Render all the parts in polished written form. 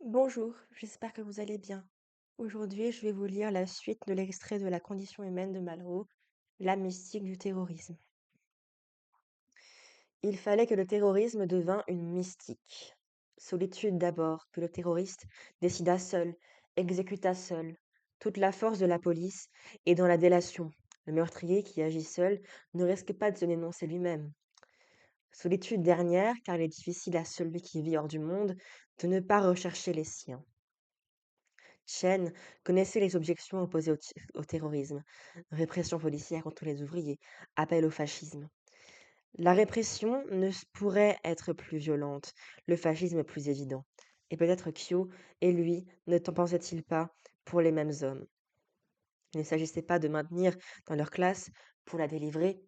Bonjour, j'espère que vous allez bien. Aujourd'hui, je vais vous lire la suite de l'extrait de La condition humaine de Malraux, La mystique du terrorisme. Il fallait que le terrorisme devînt une mystique. Solitude d'abord, que le terroriste décida seul, exécuta seul. Toute la force de la police est dans la délation. Le meurtrier qui agit seul ne risque pas de se dénoncer lui-même. Solitude dernière, car il est difficile à celui qui vit hors du monde de ne pas rechercher les siens. Chen connaissait les objections opposées au terrorisme, répression policière contre les ouvriers, appel au fascisme. La répression ne pourrait être plus violente, le fascisme plus évident. Et peut-être Kyo et lui ne t'en pensait-il pas pour les mêmes hommes. Il ne s'agissait pas de maintenir dans leur classe, pour la délivrer,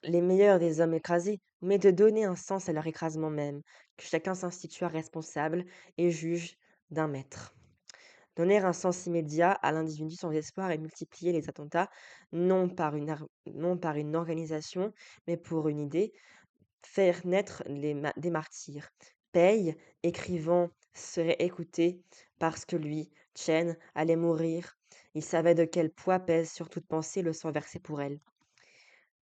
les meilleurs des hommes écrasés, mais de donner un sens à leur écrasement même, que chacun s'institua responsable et juge d'un maître. Donner un sens immédiat à l'individu sans espoir et multiplier les attentats, non par une organisation, mais pour une idée, faire naître des martyrs. Pei, écrivant, serait écouté parce que lui, Chen, allait mourir. Il savait de quel poids pèse sur toute pensée le sang versé pour elle.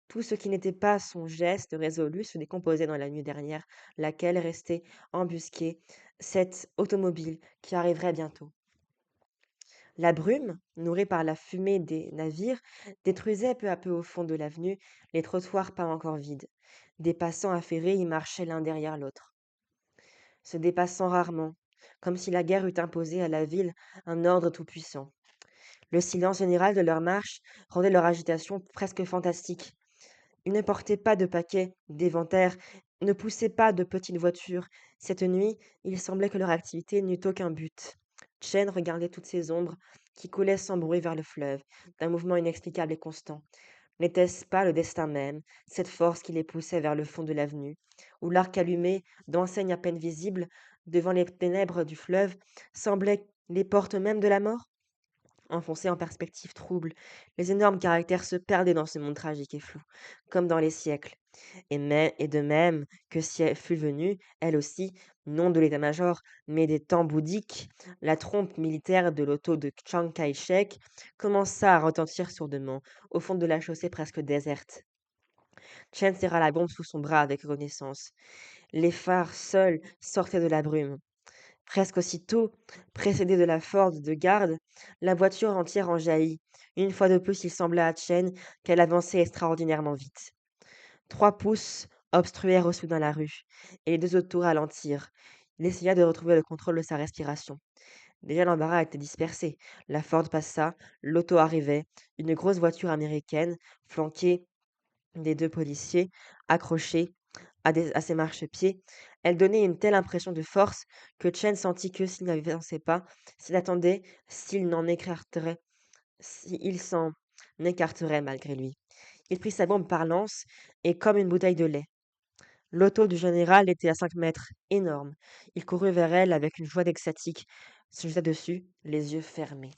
Tout ce qui n'était pas son geste résolu se décomposait dans la nuit dernière, laquelle restait embusquée, cette automobile qui arriverait bientôt. La brume, nourrie par la fumée des navires, détruisait peu à peu au fond de l'avenue les trottoirs pas encore vides. Des passants affairés y marchaient l'un derrière l'autre, se dépassant rarement, comme si la guerre eût imposé à la ville un ordre tout-puissant. Le silence général de leur marche rendait leur agitation presque fantastique. Ils ne portaient pas de paquets, d'éventaires, ne poussaient pas de petites voitures. Cette nuit, il semblait que leur activité n'eût aucun but. Chen regardait toutes ces ombres qui coulaient sans bruit vers le fleuve, d'un mouvement inexplicable et constant. N'était-ce pas le destin même, cette force qui les poussait vers le fond de l'avenue, où l'arc allumé, d'enseignes à peine visibles, devant les ténèbres du fleuve, semblait les portes mêmes de la mort? Enfoncés en perspectives troubles, les énormes caractères se perdaient dans ce monde tragique et flou, comme dans les siècles. Et de même que si elle fût venue, elle aussi, non de l'état-major, mais des temps bouddhiques, la trompe militaire de l'auto de Chiang Kai-shek commença à retentir sourdement, au fond de la chaussée presque déserte. Chen serra la bombe sous son bras avec reconnaissance. Les phares seuls sortaient de la brume. Presque aussitôt, précédée de la Ford de garde, la voiture entière en jaillit. Une fois de plus, il sembla à Chen qu'elle avançait extraordinairement vite. 3 pouces obstruèrent soudain la rue, et les 2 autos ralentirent. Il essaya de retrouver le contrôle de sa respiration. Déjà l'embarras était dispersé. La Ford passa, l'auto arrivait, une grosse voiture américaine, flanquée des 2 policiers, accrochés à ses marchepieds. Elle donnait une telle impression de force que Chen sentit que s'il n'avançait pas, s'il attendait, s'il s'en écarterait malgré lui. Il prit sa bombe par l'anse et comme une bouteille de lait. L'auto du général était à 5 mètres, énorme. Il courut vers elle avec une joie extatique, se jeta dessus, les yeux fermés.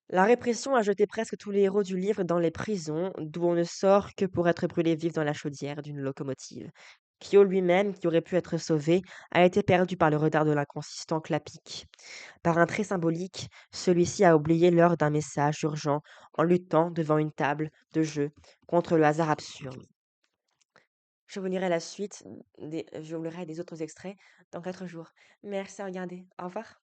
La répression a jeté presque tous les héros du livre dans les prisons, d'où on ne sort que pour être brûlé vif dans la chaudière d'une locomotive. Kyo lui-même, qui aurait pu être sauvé, a été perdu par le retard de l'inconsistant Clapic. Par un trait symbolique, celui-ci a oublié l'heure d'un message urgent en luttant devant une table de jeu contre le hasard absurde. Je vous lirai la suite, je vous lirai des autres extraits dans 4 jours. Merci à regarder. Au revoir.